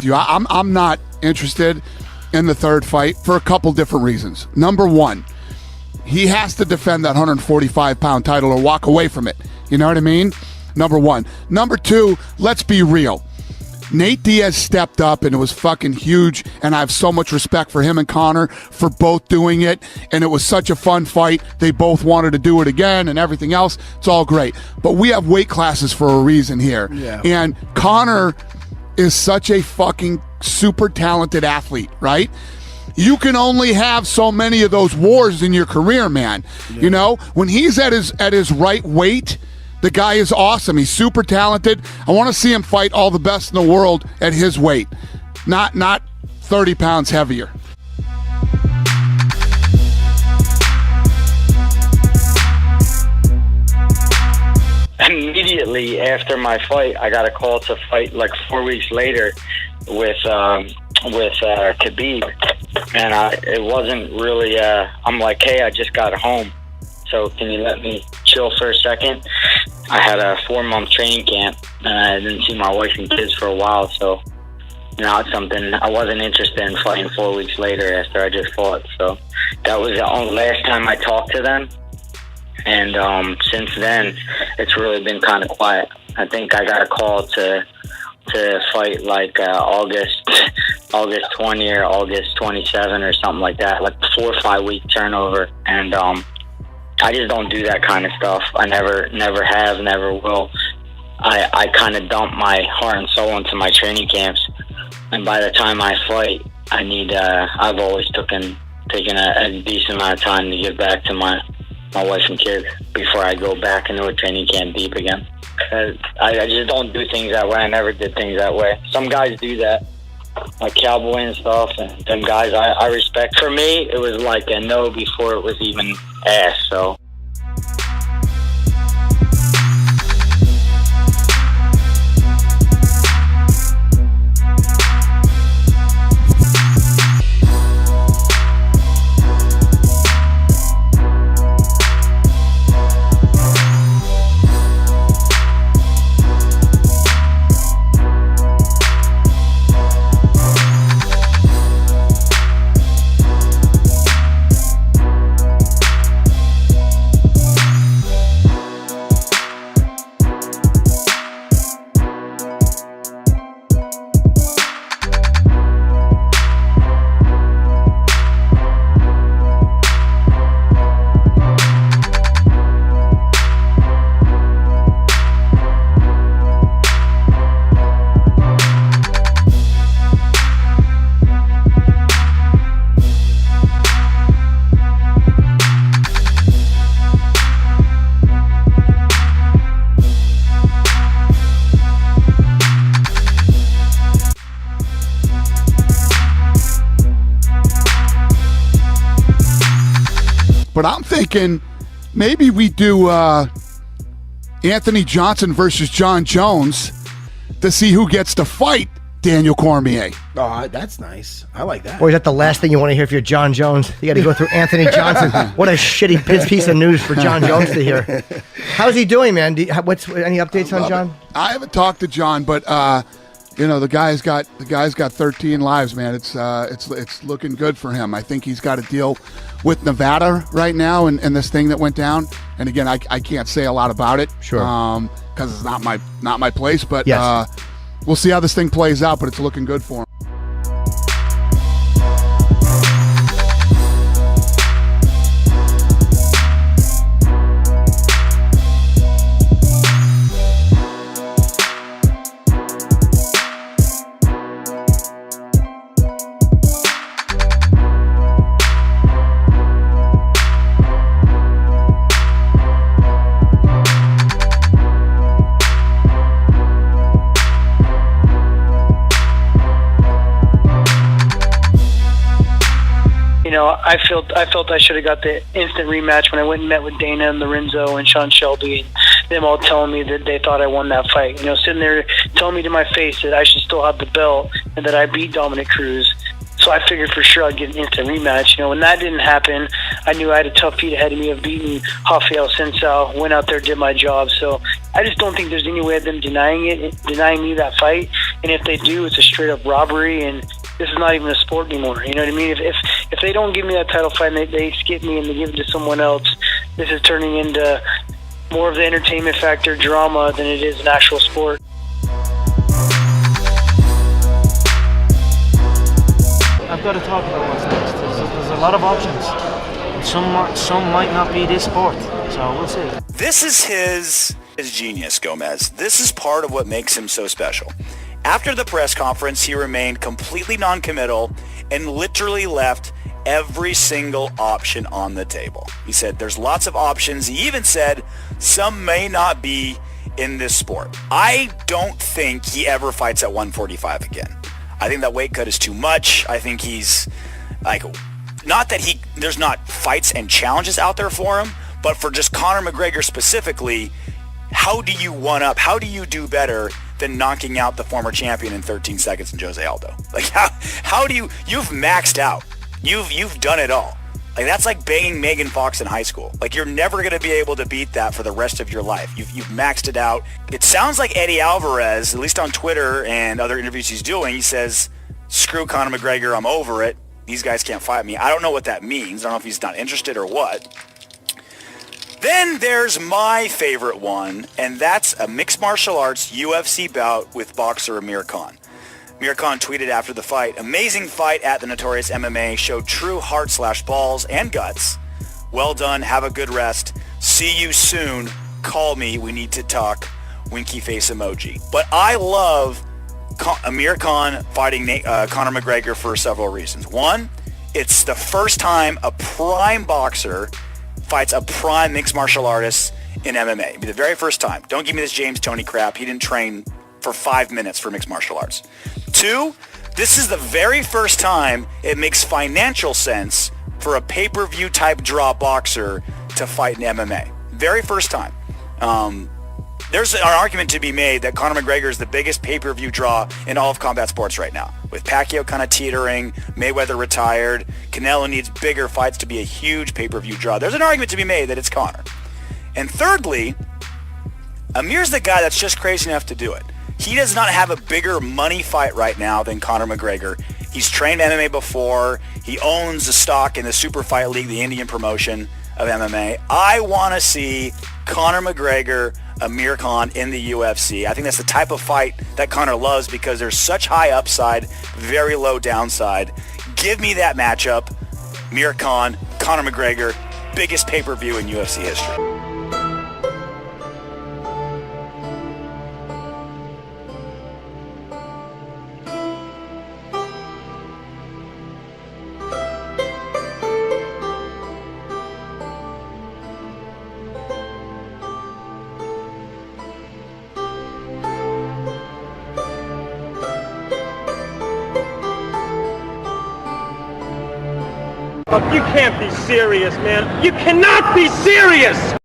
with you. I'm not interested in the third fight for a couple different reasons. Number one, he has to defend that 145-pound title or walk away from it. You know what I mean? Number one. Number two, let's be real. Nate Diaz stepped up, and it was fucking huge, and I have so much respect for him and Conor for both doing it, and it was such a fun fight. They both wanted to do it again and everything else. It's all great. But we have weight classes for a reason here. Yeah. And Conor is such a fucking super talented athlete, right? You can only have so many of those wars in your career, man. Yeah. You know, when he's at his right weight, the guy is awesome. He's super talented. I want to see him fight all the best in the world at his weight, not 30 pounds heavier. Immediately after my fight, I got a call to fight like 4 weeks later with Khabib, and it wasn't really. I'm like, hey, I just got home, so can you let me chill for a second? I had a 4-month training camp, and I didn't see my wife and kids for a while, so it's something I wasn't interested in fighting 4 weeks later after I just fought. So that was the only last time I talked to them, and since then it's really been kind of quiet. I think I got a call to fight like August 20 or August 27 or something like that, like a 4 or 5 week turnover, and I just don't do that kind of stuff. I never have, never will. I kind of dump my heart and soul into my training camps, and by the time I fight, I've always taken a decent amount of time to give back to my wife and kids before I go back into a training camp deep again. I just don't do things that way. I never did things that way. Some guys do that, like Cowboy and stuff, and them guys I respect. For me, it was like a no before it was even asked, so. But I'm thinking maybe we do Anthony Johnson versus John Jones to see who gets to fight Daniel Cormier. Oh, that's nice. I like that. Or is that the last thing you want to hear if you're John Jones? You got to go through Anthony Johnson. What a shitty piece of news for John Jones to hear. How's he doing, man? What's any updates on John? I haven't talked to John, but the guy's got 13 lives, man. It's looking good for him. I think he's got a deal with Nevada right now, and this thing that went down. And again, I can't say a lot about it, sure, because it's not my place. But yes. We'll see how this thing plays out. But it's looking good for him. I felt I should have got the instant rematch when I went and met with Dana and Lorenzo and Sean Shelby, and them all telling me that they thought I won that fight. Sitting there telling me to my face that I should still have the belt and that I beat Dominic Cruz. So I figured for sure I'd get an instant rematch. When that didn't happen, I knew I had a tough feat ahead of me of beating Rafael Sensao. Went out there, did my job. So I just don't think there's any way of them denying me that fight. And if they do, it's a straight up robbery, and this is not even a sport anymore. You know what I mean? If they don't give me that title fight and they skip me and they give it to someone else, this is turning into more of the entertainment factor drama than it is an actual sport. I've got to talk about what's next. There's a lot of options. Some might not be this sport, so we'll see. This is his genius, Gomez. This is part of what makes him so special. After the press conference, he remained completely non-committal and literally left every single option on the table. He said there's lots of options. He even said some may not be in this sport. I don't think he ever fights at 145 again. I think that weight cut is too much. I think he's like, not that there's not fights and challenges out there for him, but for just Conor McGregor specifically, how do you one up? How do you do better than knocking out the former champion in 13 seconds in Jose Aldo? Like how do you've maxed out. You've done it all. Like that's like banging Megan Fox in high school. Like you're never going to be able to beat that for the rest of your life. You've maxed it out. It sounds like Eddie Alvarez, at least on Twitter and other interviews he's doing, he says, screw Conor McGregor, I'm over it. These guys can't fight me. I don't know what that means. I don't know if he's not interested or what. Then there's my favorite one, and that's a mixed martial arts UFC bout with Boxer Amir Khan. Amir Khan tweeted after the fight, amazing fight at the Notorious MMA, showed true heart/balls and guts. Well done, have a good rest. See you soon. Call me, we need to talk. Winky face emoji. But I love Amir Khan fighting Conor McGregor for several reasons. One, it's the first time a prime boxer fights a prime mixed martial artist in MMA. It'll be the very first time. Don't give me this James Toney crap. He didn't train for 5 minutes for mixed martial arts. Two, this is the very first time it makes financial sense for a pay-per-view type draw boxer to fight in MMA. Very first time. There's an argument to be made that Conor McGregor is the biggest pay-per-view draw in all of combat sports right now. With Pacquiao kind of teetering, Mayweather retired, Canelo needs bigger fights to be a huge pay-per-view draw. There's an argument to be made that it's Conor. And thirdly, Amir's the guy that's just crazy enough to do it. He does not have a bigger money fight right now than Conor McGregor. He's trained MMA before. He owns a stock in the Super Fight League, the Indian promotion of MMA. I want to see Conor McGregor, Amir Khan in the UFC. I think that's the type of fight that Conor loves because there's such high upside, very low downside. Give me that matchup. Amir Khan, Conor McGregor, biggest pay-per-view in UFC history. You can't be serious, man. You cannot be serious!